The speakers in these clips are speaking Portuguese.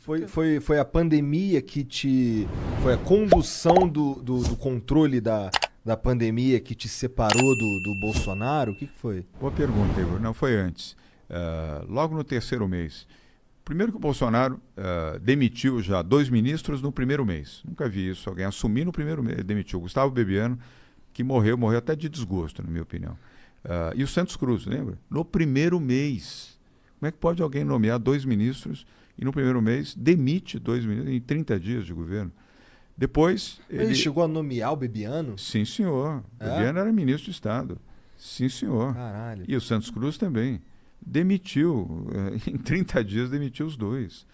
Foi a pandemia que foi a condução do controle da pandemia que te separou do Bolsonaro? O que foi? Boa pergunta, Igor. Não, foi antes. Logo no terceiro mês. Primeiro que o Bolsonaro demitiu já 2 ministros no primeiro mês. Nunca vi isso. Alguém assumir no primeiro mês. Demitiu o Gustavo Bebiano, que morreu até de desgosto, na minha opinião. E o Santos Cruz, lembra? No primeiro mês. Como é que pode alguém nomear 2 ministros e no primeiro mês demite 2 ministros em 30 dias de governo? Depois... Ele chegou a nomear o Bebiano? Sim, senhor. Bebiano era ministro de Estado. Sim, senhor. Caralho. E o Santos Cruz também. Demitiu. Em 30 dias demitiu os 2.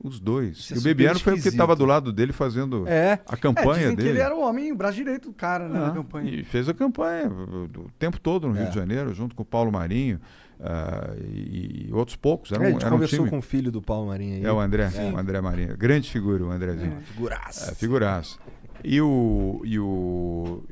Os 2. E o Bebiano foi o que estava do lado dele fazendo a campanha dizem dele. que ele era o homem, o braço direito do cara, né, na campanha. E fez a campanha o tempo todo no Rio de Janeiro, junto com o Paulo Marinho e outros poucos. A gente conversou com o filho do Paulo Marinho aí. O André Marinho. Grande figura, o Andrezinho. Figuraça. Figuraça. E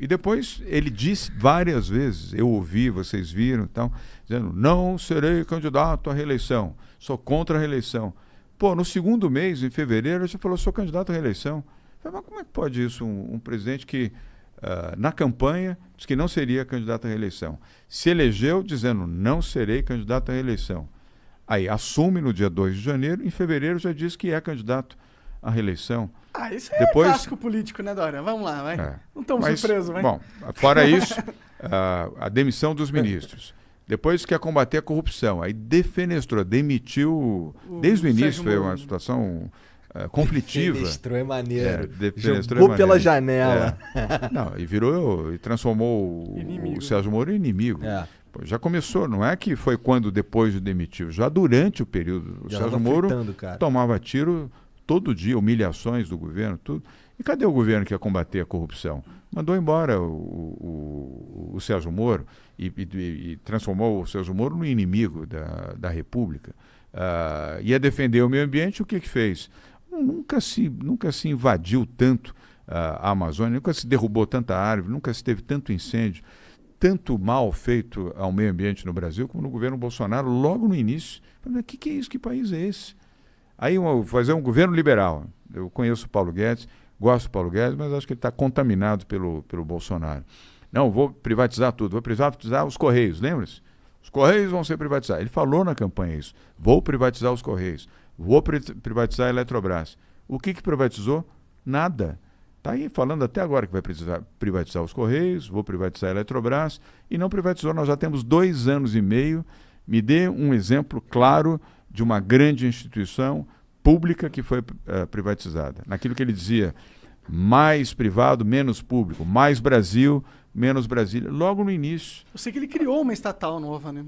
depois ele disse várias vezes, eu ouvi, vocês viram e tal, dizendo, não serei candidato à reeleição, sou contra a reeleição. Pô, no segundo mês, em fevereiro, ele já falou, sou candidato à reeleição. Eu falei, mas como é que pode isso, um presidente que na campanha disse que não seria candidato à reeleição, se elegeu dizendo, não serei candidato à reeleição. Aí assume no dia 2 de janeiro, em fevereiro já diz que é candidato à reeleição. Isso é clássico político, né, Dória? Vamos lá, vai. Não estamos surpresos, vai. Bom, fora isso, a demissão dos ministros. Depois quer combater a corrupção. Aí defenestrou, demitiu... Desde o início foi uma situação conflitiva. Defenestrou é maneiro. Defenestrou jogou pela janela. Não, e transformou o Sérgio Moro em inimigo. Já começou, não é que foi quando depois de demitiu, já durante o período. O Sérgio Moro tomava tiro todo dia, humilhações do governo, tudo. E cadê o governo que ia combater a corrupção? Mandou embora o Sérgio Moro e transformou o Sérgio Moro no inimigo da República. Ia defender o meio ambiente, o que fez? Nunca se invadiu tanto a Amazônia, nunca se derrubou tanta árvore, nunca se teve tanto incêndio, tanto mal feito ao meio ambiente no Brasil como no governo Bolsonaro, logo no início. O que é isso? Que país é esse? Aí fazer um governo liberal. Eu conheço o Paulo Guedes, gosto do Paulo Guedes, mas acho que ele está contaminado pelo Bolsonaro. Não, vou privatizar tudo, vou privatizar os Correios, lembra-se? Os Correios vão ser privatizados. Ele falou na campanha isso. Vou privatizar os Correios, vou privatizar a Eletrobras. O que privatizou? Nada. Está aí falando até agora que vai privatizar os Correios, vou privatizar a Eletrobras, e não privatizou. Nós já temos 2 anos e meio. Me dê um exemplo claro de uma grande instituição pública que foi privatizada. Naquilo que ele dizia, mais privado, menos público, mais Brasil, menos Brasília, logo no início. Eu sei que ele criou uma estatal nova, né?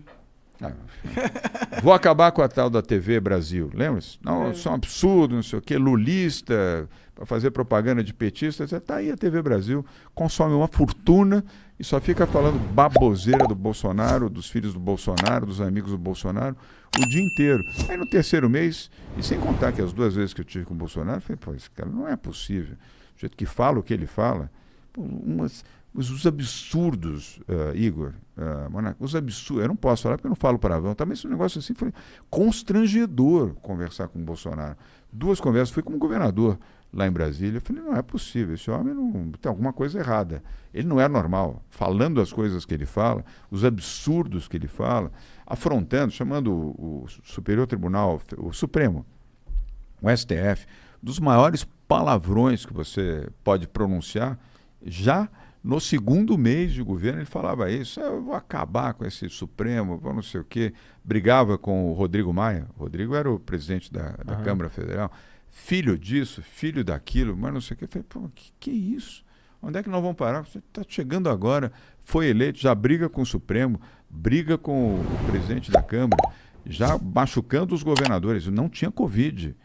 Vou acabar com a tal da TV Brasil, lembra-se? Não, isso é um absurdo, não sei o quê, lulista, para fazer propaganda de petista, está aí a TV Brasil, consome uma fortuna e só fica falando baboseira do Bolsonaro, dos filhos do Bolsonaro, dos amigos do Bolsonaro, o dia inteiro. Aí no terceiro mês, e sem contar que as 2 vezes que eu tive com o Bolsonaro, eu falei, pô, esse cara não é possível. O jeito que fala o que ele fala, os absurdos, Igor, Monaco, os absurdos, eu não posso falar porque eu não falo palavrão, também esse negócio assim foi constrangedor conversar com o Bolsonaro. 2 conversas, fui como governador lá em Brasília, eu falei, não é possível, esse homem não tem alguma coisa errada, ele não é normal, falando as coisas que ele fala, os absurdos que ele fala, afrontando, chamando o Superior Tribunal, o Supremo, o STF, dos maiores palavrões que você pode pronunciar. Já no segundo mês de governo ele falava isso, eu vou acabar com esse Supremo, vou não sei o quê, brigava com o Rodrigo Maia, o Rodrigo era o presidente da Câmara Federal, filho disso, filho daquilo, mas não sei o quê. Eu falei, pô, que é isso? Onde é que nós vamos parar? Você está chegando agora, foi eleito, já briga com o Supremo, briga com o presidente da Câmara, já machucando os governadores. Não tinha Covid.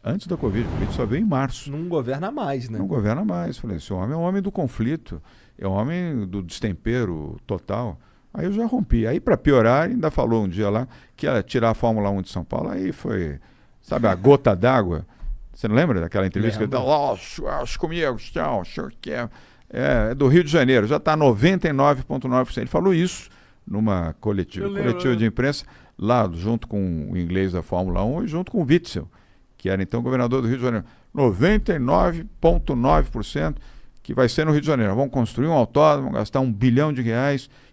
Antes da Covid, o Covid só veio em março. Não governa mais, né? Não governa mais. Falei, esse homem é um homem do conflito, é um homem do destempero total. Aí eu já rompi. Aí, para piorar, ainda falou um dia lá que ia tirar a Fórmula 1 de São Paulo. Aí foi, sabe, a gota d'água. Você não lembra daquela entrevista que ele falou, comigo, tchau, que é do Rio de Janeiro, já está 99,9%. Ele falou isso numa coletiva de imprensa lá junto com o inglês da Fórmula 1 e junto com o Witzel, que era então governador do Rio de Janeiro. 99,9% que vai ser no Rio de Janeiro. Vamos construir um autódromo, vamos gastar R$1 bilhão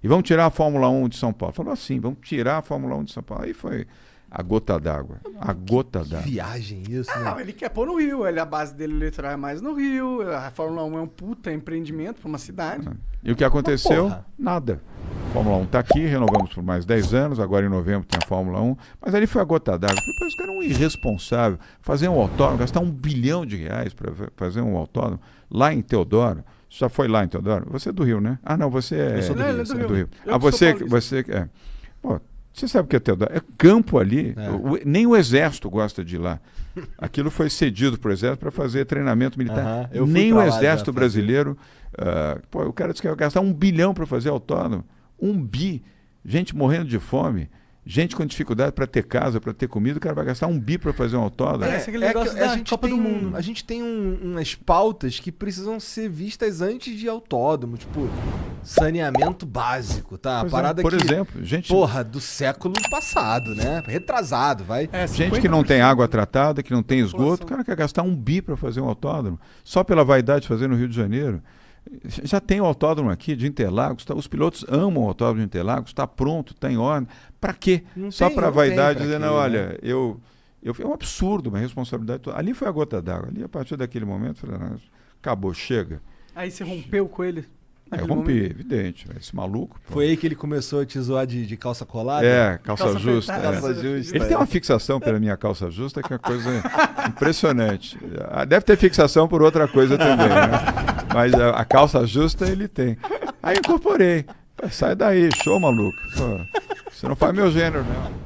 e vamos tirar a Fórmula 1 de São Paulo. Falou assim, vamos tirar a Fórmula 1 de São Paulo. Aí foi a gota d'água. A gota d'água. Viagem isso, né? Não, ele quer pôr no Rio. A base dele eleitoral é mais no Rio. A Fórmula 1 é um puta empreendimento para uma cidade. E o que aconteceu? Nada. A Fórmula 1 está aqui, renovamos por mais 10 anos, agora em novembro tem a Fórmula 1, mas ali foi a gota d'água. Depois os caras eram irresponsáveis, fazer um autódromo, gastar R$1 bilhão para fazer um autódromo lá em Teodoro. Você já foi lá em Teodoro? Você é do Rio, né? Ah, não, você é... Eu sou do Rio. Você é do Rio. Ah, você é... Pô, você sabe o que é Teodoro? É campo ali, nem o Exército gosta de ir lá. Aquilo foi cedido para o Exército para fazer treinamento militar. Nem o Exército brasileiro... o cara disse que ia gastar R$1 bilhão para fazer autódromo. 1 bi, gente morrendo de fome, gente com dificuldade para ter casa, para ter comida, o cara vai gastar 1 bi para fazer um autódromo. A gente Copa do Mundo. A gente tem umas pautas que precisam ser vistas antes de autódromo, tipo saneamento básico, tá? A parada por exemplo, gente, porra, do século passado, né? Retrasado, vai. Gente que não tem água tratada, que não tem esgoto, o cara quer gastar 1 bi para fazer um autódromo, só pela vaidade de fazer no Rio de Janeiro. Já tem o autódromo aqui de Interlagos, os pilotos amam o autódromo de Interlagos, está pronto, está em ordem. Para quê? Só para a vaidade, dizendo, olha, é um absurdo, uma responsabilidade. Ali foi a gota d'água. Ali, a partir daquele momento, falei, não, acabou, chega. Aí você rompeu com ele? Eu rompi, evidente. Esse maluco. Pô. Foi aí que ele começou a te zoar de calça colada? Calça justa. Calça justa. Ele tem uma fixação pela minha calça justa que é uma coisa impressionante. Deve ter fixação por outra coisa também, né? Mas a calça justa ele tem. Aí eu incorporei. Sai daí, show, maluco. Pô, você não faz meu gênero, não.